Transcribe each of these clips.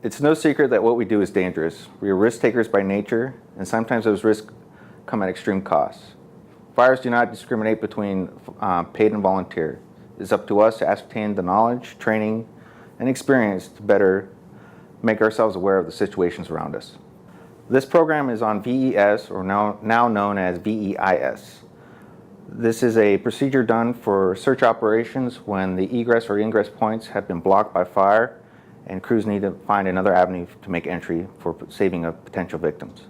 It's no secret that what we do is dangerous. We are risk takers by nature, and sometimes those risks come at extreme costs. Fires do not discriminate between paid and volunteer. It's up to us to ascertain the knowledge, training, and experience to better make ourselves aware of the situations around us. This program is on VES, or now known as VEIS. This is a procedure done for search operations when the egress or ingress points have been blocked by fire and crews need to find another avenue to make entry for saving of potential victims.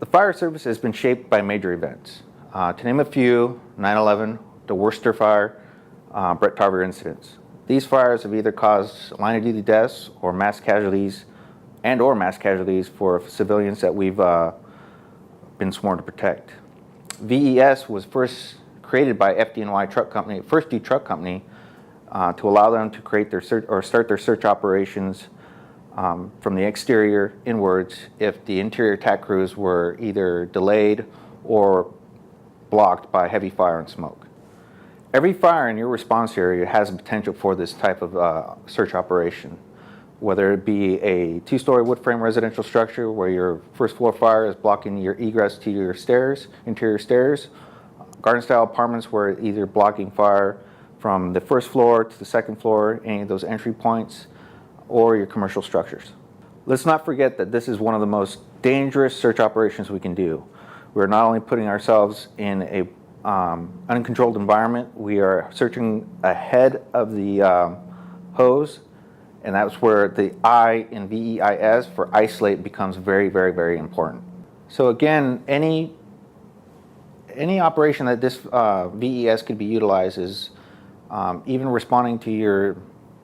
The fire service has been shaped by major events. To name a few, 9/11, the Worcester Fire, Brett Tarver incidents. These fires have either caused line of duty deaths or mass casualties for civilians that we've been sworn to protect. VES was first created by FD&Y Truck Company, First D Truck Company, to allow them to create their start their search operations from the exterior inwards if the interior attack crews were either delayed or blocked by heavy fire and smoke. Every fire in your response area has a potential for this type of search operation, whether it be a two-story wood frame residential structure where your first floor fire is blocking your egress to your stairs, interior stairs, garden style apartments where it's either blocking fire from the first floor to the second floor, any of those entry points, or your commercial structures. Let's not forget that this is one of the most dangerous search operations we can do. We're not only putting ourselves in a uncontrolled environment, we are searching ahead of the hose, and that's where the I in VEIS for isolate becomes very, very, very important. So again, any operation that this VES could be utilized is even responding to your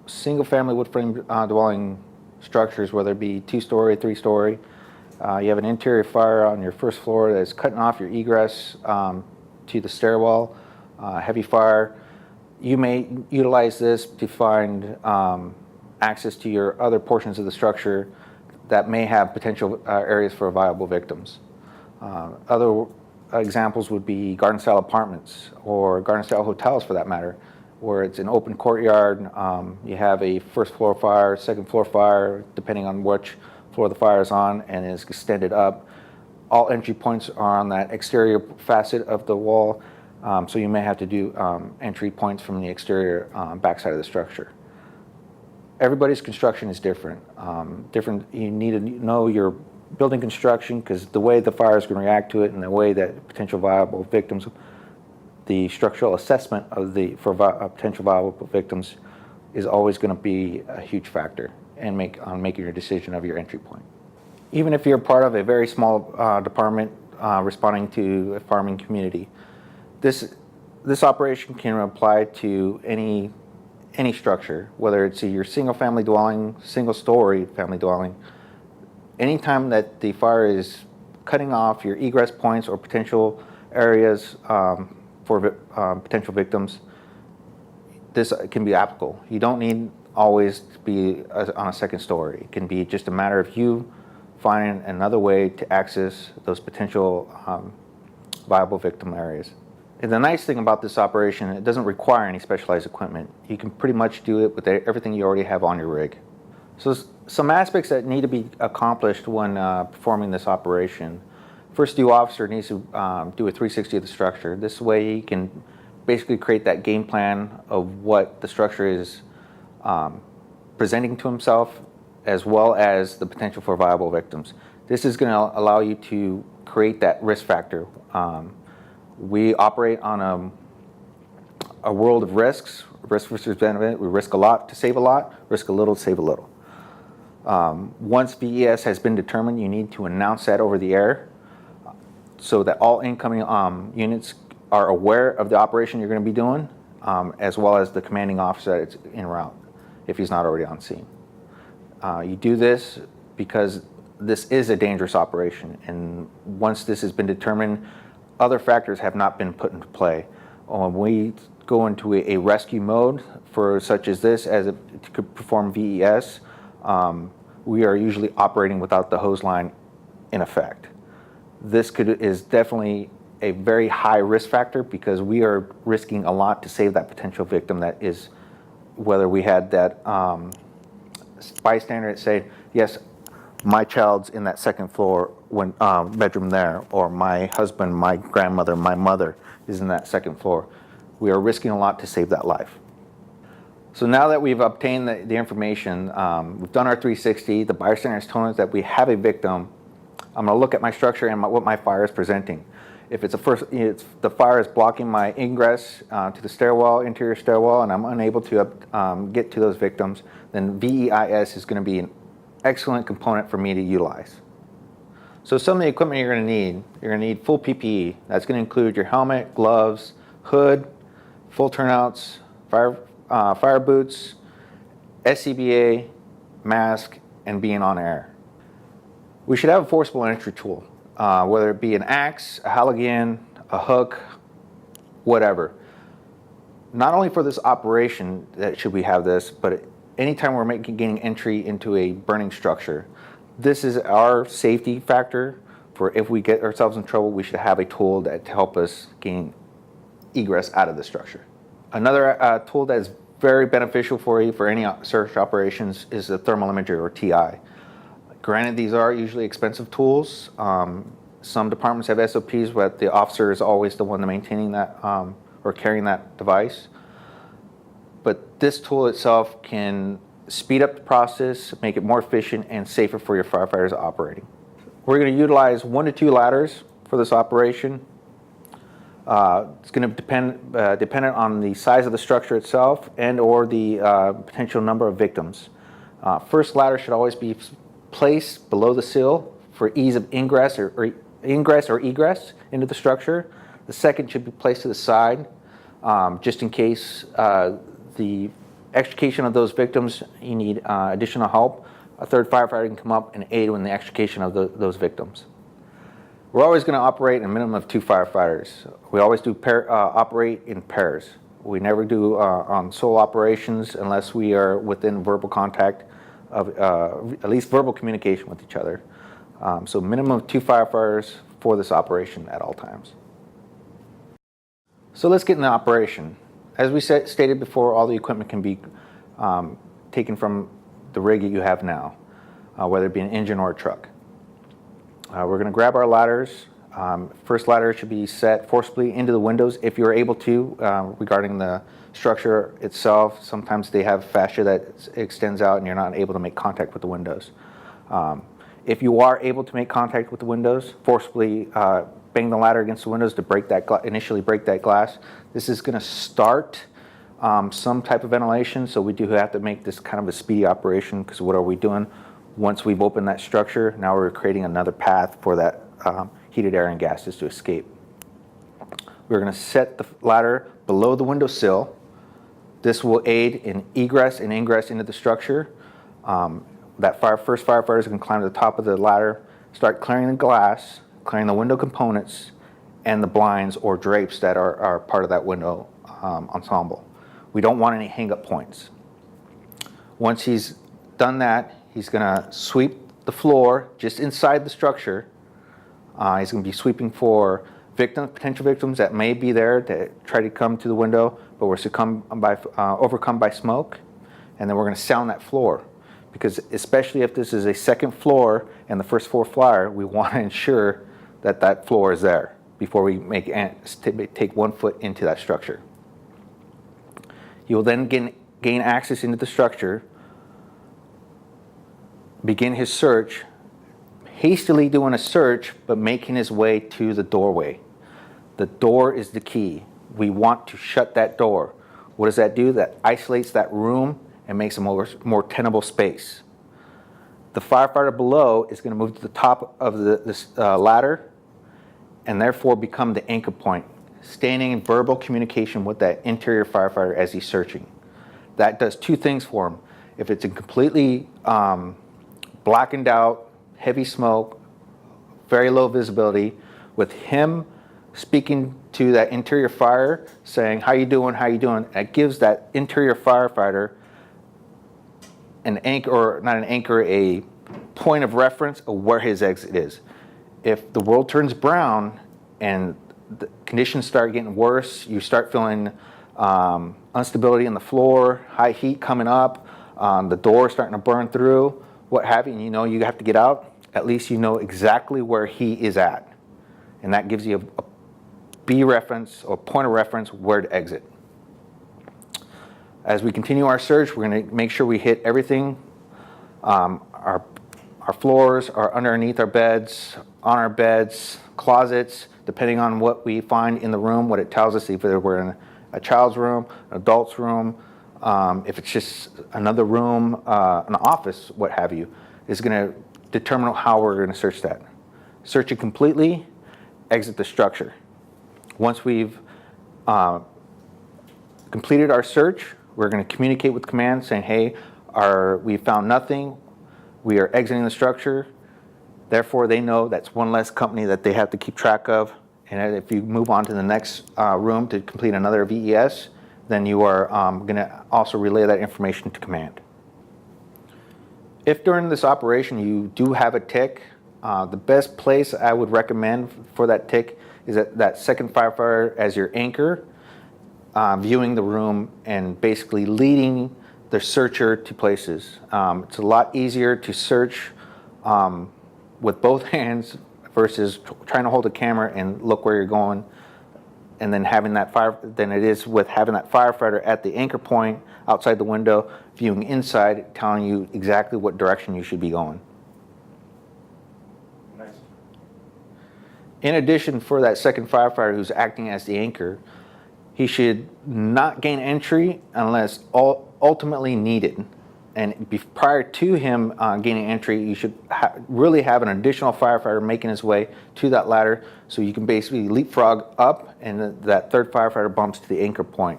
single-family wood frame dwelling structures, whether it be two-story, three-story. You have an interior fire on your first floor that's cutting off your egress to the stairwell, heavy fire. You may utilize this to find access to your other portions of the structure that may have potential areas for viable victims. Other examples would be garden style apartments or garden style hotels for that matter, where it's an open courtyard. You have a first floor fire, second floor fire, depending on which floor the fire is on, and is extended up. All entry points are on that exterior facet of the wall, so you may have to do entry points from the exterior backside of the structure. Everybody's construction is different. You need to know your building construction because the way the fire is going to react to it and the way that potential viable victims, the structural assessment of for potential viable victims is always going to be a huge factor and making your decision of your entry point. Even if you're part of a very small department responding to a farming community, this operation can apply to any structure, whether it's your single-family dwelling, single-story family dwelling. Anytime that the fire is cutting off your egress points or potential areas for potential victims, this can be applicable. You don't need always to be on a second story. It can be just a matter of you finding another way to access those potential viable victim areas. And the nice thing about this operation, it doesn't require any specialized equipment. You can pretty much do it with everything you already have on your rig. So some aspects that need to be accomplished when performing this operation. First due officer needs to do a 360 of the structure. This way he can basically create that game plan of what the structure is presenting to himself, as well as the potential for viable victims. This is going to allow you to create that risk factor. We operate on a world of risks, risk versus benefit. We risk a lot to save a lot, risk a little to save a little. Once VES has been determined, you need to announce that over the air so that all incoming units are aware of the operation you're going to be doing, as well as the commanding officer that's en route, if he's not already on scene. You do this because this is a dangerous operation, and once this has been determined, other factors have not been put into play. When we go into a rescue mode for such as this, as it could perform VES, we are usually operating without the hose line in effect. This is definitely a very high risk factor because we are risking a lot to save that potential victim that is, whether we had that bystander that said, yes, my child's in that second floor bedroom there, or my husband, my grandmother, my mother is in that second floor. We are risking a lot to save that life. So now that we've obtained the information, we've done our 360, the bystander has told us that we have a victim, I'm going to look at my structure and what my fire is presenting. If the fire is blocking my ingress to the stairwell, interior stairwell, and I'm unable to get to those victims, then VEIS is going to be an excellent component for me to utilize. So some of the equipment you're going to need full PPE. That's going to include your helmet, gloves, hood, full turnouts, fire boots, SCBA, mask, and being on air. We should have a forcible entry tool, whether it be an axe, a Halligan, a hook, whatever. Not only for this operation should we have this, but anytime we're gaining entry into a burning structure. This is our safety factor for if we get ourselves in trouble, we should have a tool to help us gain egress out of the structure. Another tool that is very beneficial for you for any search operations is the thermal imager, or TI. Granted, these are usually expensive tools. Some departments have SOPs, but the officer is always the one maintaining that or carrying that device. But this tool itself can speed up the process, make it more efficient and safer for your firefighters operating. We're going to utilize 1 to 2 ladders for this operation. It's going to dependent on the size of the structure itself and or the potential number of victims. First ladder should always be placed below the sill for ease of ingress or egress into the structure. The second should be placed to the side, just in case the extrication of those victims, you need additional help. A third firefighter can come up and aid in the extrication of those victims. We're always going to operate in a minimum of 2 firefighters. We always do operate in pairs. We never do on solo operations unless we are within verbal contact of at least verbal communication with each other. So minimum of 2 firefighters for this operation at all times. So let's get in the operation. As we stated before, all the equipment can be taken from the rig that you have now, whether it be an engine or a truck. We're going to grab our ladders. First ladder should be set forcibly into the windows if you're able to. Regarding the structure itself, sometimes they have fascia that extends out and you're not able to make contact with the windows. If you are able to make contact with the windows, forcibly bang the ladder against the windows to initially break that glass. This is going to start some type of ventilation, so we do have to make this kind of a speedy operation, because what are we doing? Once we've opened that structure, now we're creating another path for that heated air and gases to escape. We're going to set the ladder below the windowsill. This will aid in egress and ingress into the structure. First firefighters can climb to the top of the ladder, start clearing the glass, clearing the window components, and the blinds or drapes that are part of that window ensemble. We don't want any hang-up points. Once he's done that, he's going to sweep the floor just inside the structure. He's going to be sweeping for potential victims that may be there to try to come to the window, but were overcome by smoke. And then we're going to sound that floor, because especially if this is a second floor and the first floor flyer, we want to ensure that that floor is there before we take 1 foot into that structure. He will then gain access into the structure, begin his search, hastily doing a search, but making his way to the doorway. The door is the key. We want to shut that door. What does that do? That isolates that room and makes a more tenable space. The firefighter below is going to move to the top of this ladder and therefore become the anchor point, standing in verbal communication with that interior firefighter as he's searching. That does 2 things for him. If it's a completely blackened out, heavy smoke, very low visibility, with him speaking to that interior fire, saying, "How you doing? How you doing?" That gives that interior firefighter an anchor, or not an anchor, a point of reference of where his exit is. If the world turns brown and the conditions start getting worse, you start feeling instability in the floor, high heat coming up, the door starting to burn through, what have you, and you know you have to get out, at least you know exactly where he is at. And that gives you a B reference or point of reference where to exit. As we continue our search, we're going to make sure we hit everything. Our floors are underneath our beds, on our beds, closets, depending on what we find in the room, what it tells us, either we're in a child's room, an adult's room, if it's just another room, an office, what have you, is going to determine how we're going to search that. Search it completely, exit the structure. Once we've completed our search, we're going to communicate with command saying, hey, we found nothing, we are exiting the structure. Therefore, they know that's one less company that they have to keep track of. And if you move on to the next room to complete another VES, then you are going to also relay that information to command. If during this operation you do have a tick, the best place I would recommend for that tick is that second firefighter as your anchor, viewing the room and basically leading the searcher to places. It's a lot easier to search with both hands versus trying to hold a camera and look where you're going, and then having that than it is with having that firefighter at the anchor point outside the window, viewing inside, telling you exactly what direction you should be going. Nice. In addition, for that second firefighter who's acting as the anchor, he should not gain entry unless ultimately needed. And prior to him gaining entry, you should really have an additional firefighter making his way to that ladder, so you can basically leapfrog up and that third firefighter bumps to the anchor point.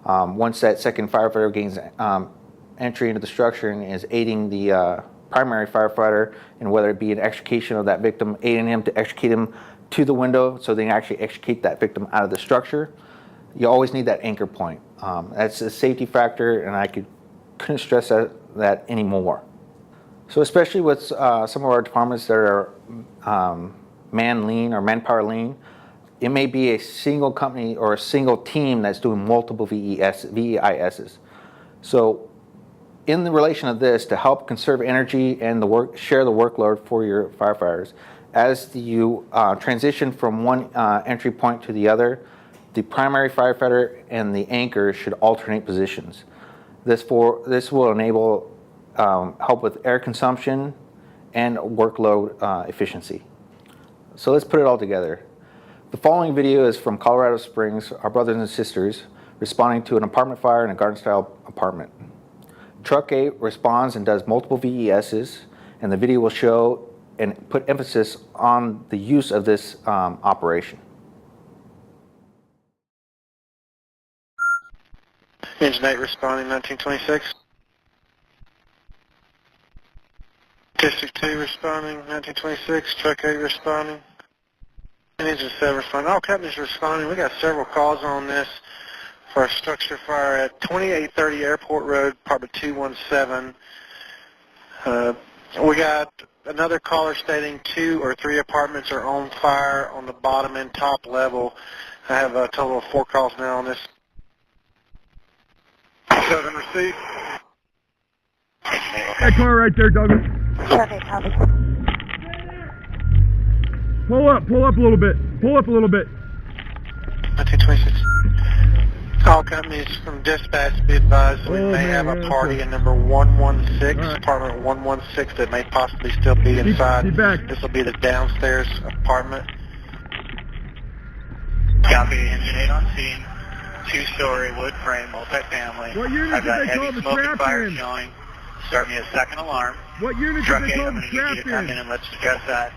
Once that second firefighter gains entry into the structure and is aiding the primary firefighter, and whether it be an extrication of that victim, aiding him to extricate him to the window so they can actually extricate that victim out of the structure, you always need that anchor point. That's a safety factor, and I couldn't stress that anymore. So especially with some of our departments that are man lean or manpower lean, it may be a single company or a single team that's doing multiple VEISs. So in the relation of this, to help conserve energy and share the workload for your firefighters, as you transition from one entry point to the other, the primary firefighter and the anchor should alternate positions. This will enable help with air consumption and workload efficiency. So let's put it all together. The following video is from Colorado Springs, our brothers and sisters responding to an apartment fire in a garden-style apartment. Truck 8 responds and does multiple VESs, and the video will show and put emphasis on the use of this operation. Engine 8 responding, 1926. District 2 responding, 1926. Truck 8 responding. And Engine 7 responding. All companies responding. We got several calls on this for a structure fire at 2830 Airport Road, apartment 217. We got another caller stating 2 or 3 apartments are on fire on the bottom and top level. I have a total of 4 calls now on this. 7 received. That car right there, Douglas. Okay, copy. Pull up a little bit. Pull up a little bit. 1926. All companies from dispatch be advised we may have a party in number 116, right. Apartment 116 that may possibly still be inside. This will be the downstairs apartment. Copy, Engine 8 on scene. 2-story wood frame, multifamily. What unit I've got did they call heavy the smoke and trap fire in? showing. Start me a second alarm. What unit Truck did they 8, call I'm the going to need you to trap come in in? and let's discuss that.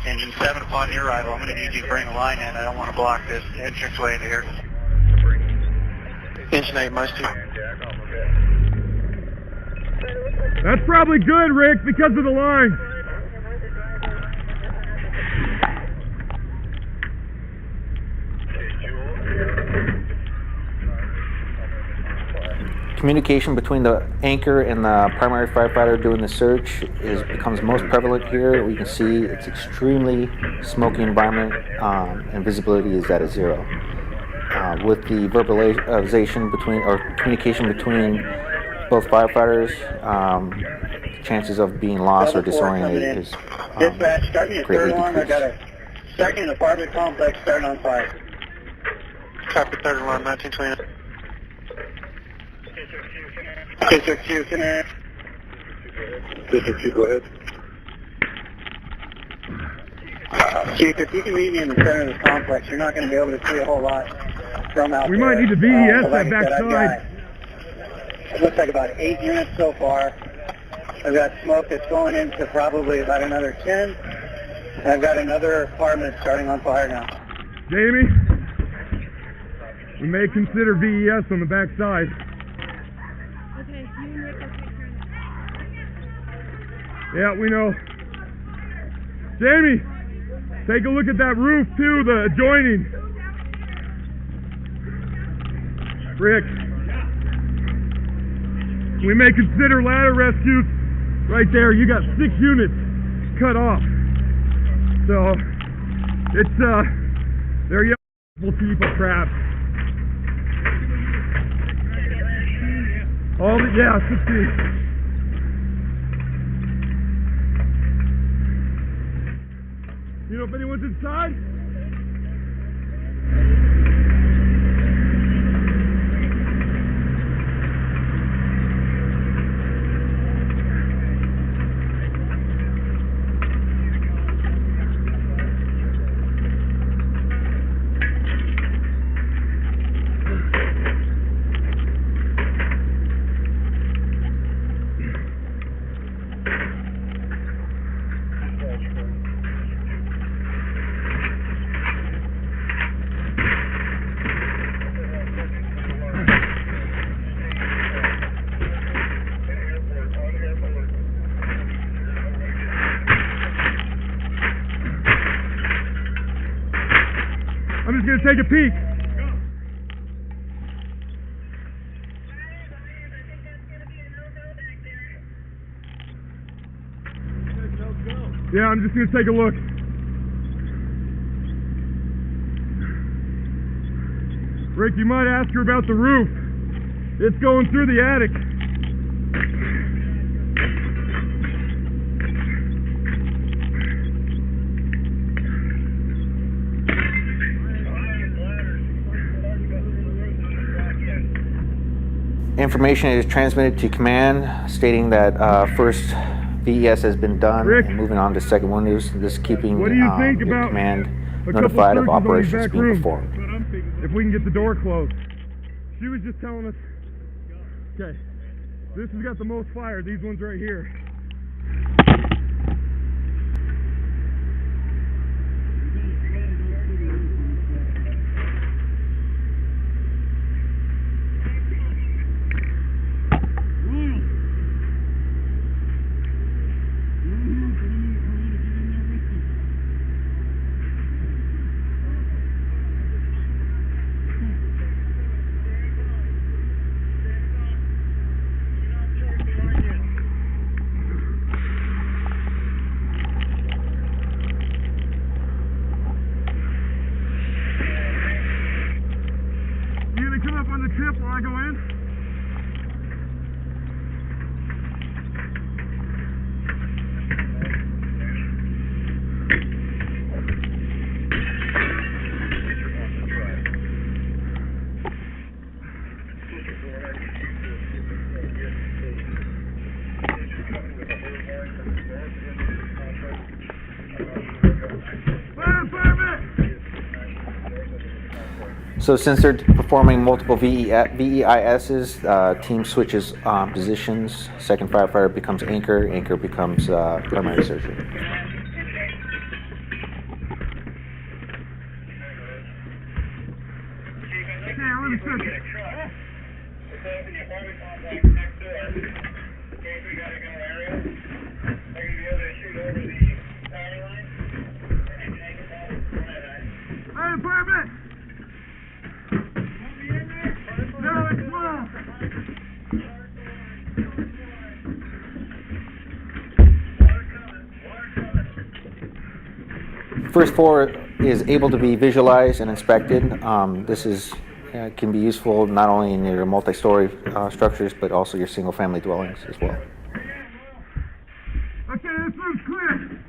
Engine 7, upon your arrival, I'm going to need you to bring a line in. I don't want to block this entranceway into here. Engine 8, most 2. That's probably good, Rick, because of the line. Communication between the anchor and the primary firefighter doing the search becomes most prevalent here. We can see it's extremely smoky environment, and visibility is at a 0. With the verbalization between, or communication between both firefighters. Chances of being lost or disoriented is Dispatch, starting at greatly third alarm. I got decreased. a second apartment complex starting on fire. Copy, third alarm, 1929. District 2, can I? District 2, go ahead. Chief, if you can meet me in the center of the complex, you're not going to be able to see a whole lot from out We there. might need to VES But that like I said, I've backside. got- It looks like about 8 units so far. I've got smoke that's going into probably about another 10. And I've got another apartment starting on fire now. Jamie, we may consider VES on the backside. Okay, you and Rick will take care of that. Yeah, we know. Jamie, take a look at that roof too, the adjoining. Rick, we may consider ladder rescues right there. You got 6 units cut off. So, it's, they're yellow heap of crap. All the, yeah, 16. You know if anyone's inside? I'm just gonna take a peek. Yeah, I'm just gonna take a look. Rick, you might ask her about the roof. It's going through the attic. Information is transmitted to command stating that first VES has been done Rick, and moving on to second windows. This keeping what do you think your about command a couple notified of searches on these operations back being rooms? performed. If we can get the door closed. She was just telling us. Okay. This has got the most fire. These ones right here. You gonna come up on the trip while I go in? So since they're performing multiple VEISs, team switches positions. Second firefighter becomes anchor. Anchor becomes primary surgery. Hey, apartment! No, it's small. First floor is able to be visualized and inspected. This is It can be useful not only in your multi-story structures, but also your single-family dwellings as well. Okay, this room's clear.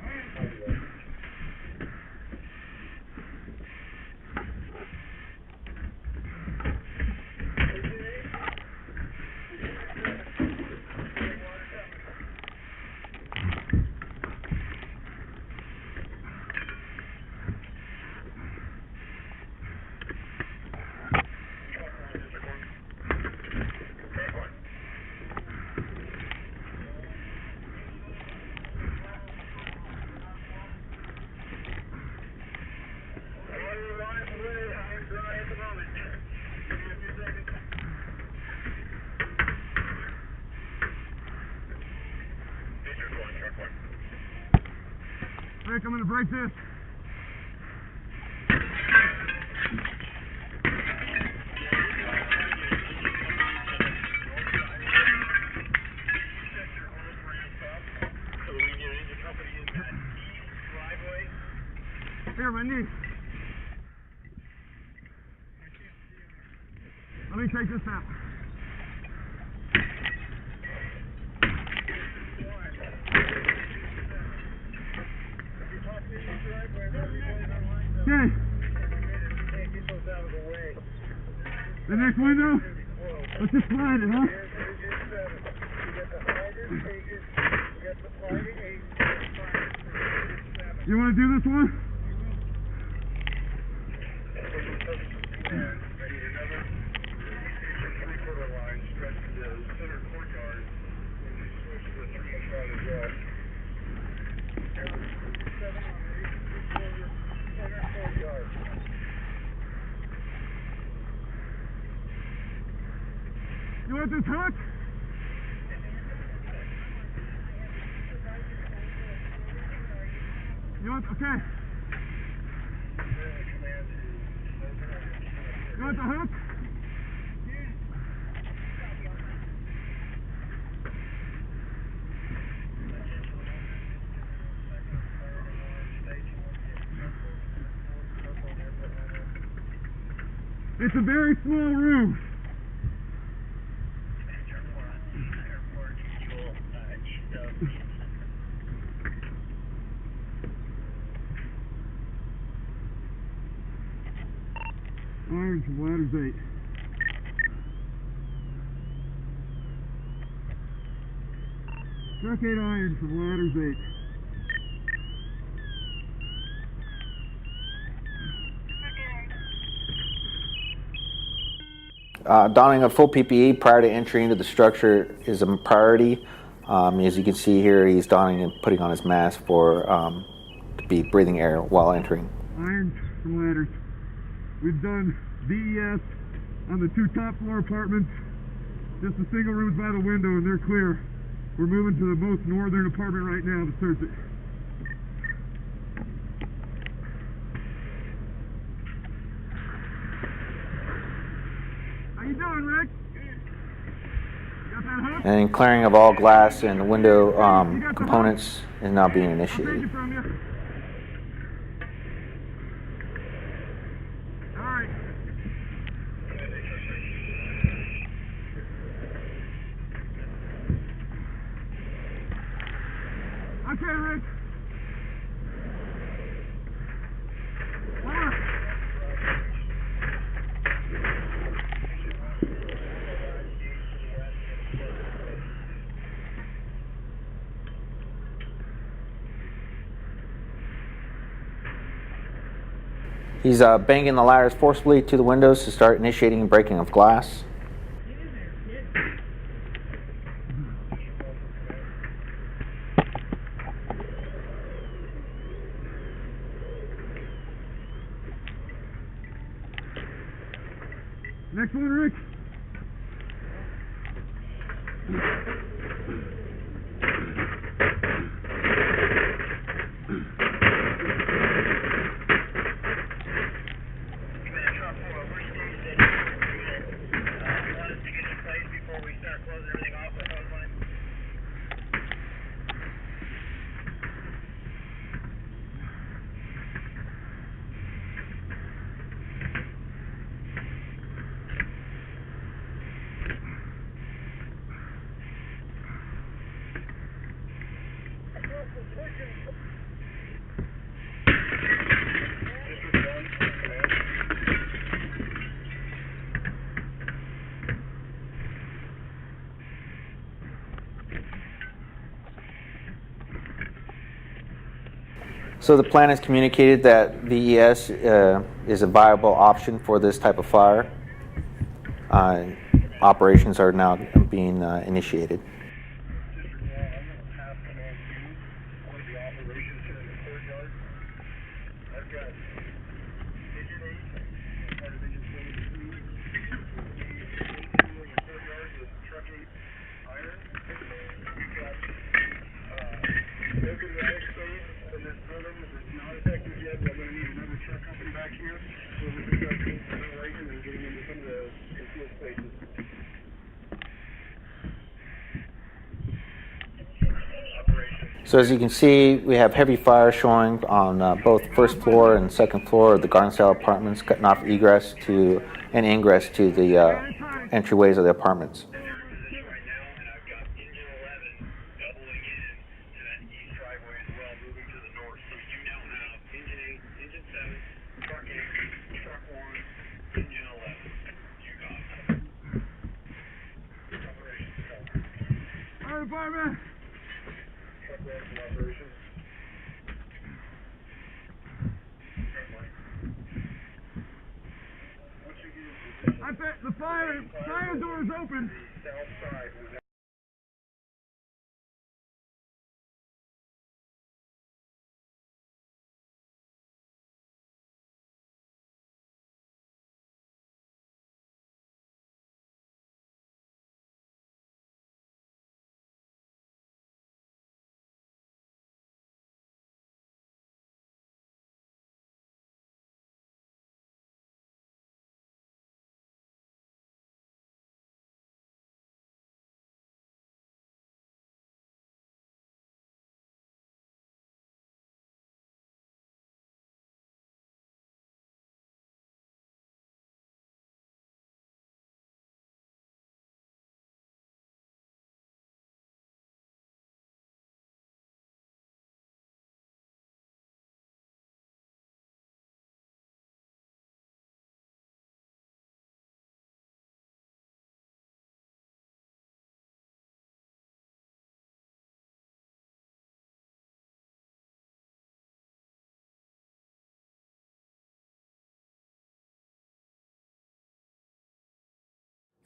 Rick, I'm gonna break this. Here, my knee. Let me take this out. Okay. The next window? Let's just slide it, huh? You want to do this one? You want this hook? You want, okay. You want the hook? It's a very small room. Irons from ladders 8. Truck 8 irons from ladders 8. Donning a full PPE prior to entry into the structure is a priority. As you can see here, he's donning and putting on his mask for to be breathing air while entering. Irons from ladders. We've done VEIS on the 2 top floor apartments. Just the single rooms by the window, and they're clear. We're moving to the most northern apartment right now to search it. How you doing, Rick? You got that hook? And clearing of all glass and window components is now being I'll take initiated. it from you. All right. Okay, Rick. Come on. He's banging the ladders forcibly to the windows to start initiating breaking of glass. Next one, Rick. So the plan has communicated that VES is a viable option for this type of fire. Operations are now being initiated. So as you can see, we have heavy fire showing on both first floor and second floor of the garden style apartments, cutting off egress to and ingress to the entryways of the apartments. Fire department! I bet the fire door is open.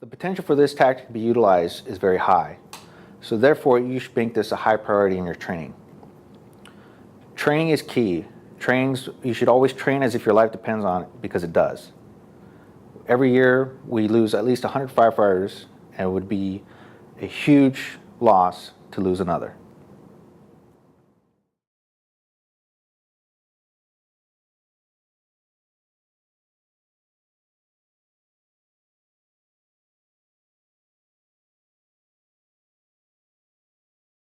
The potential for this tactic to be utilized is very high. So therefore, you should make this a high priority in your training. Training is key. You should always train as if your life depends on it, because it does. Every year, we lose at least 100 firefighters, and it would be a huge loss to lose another.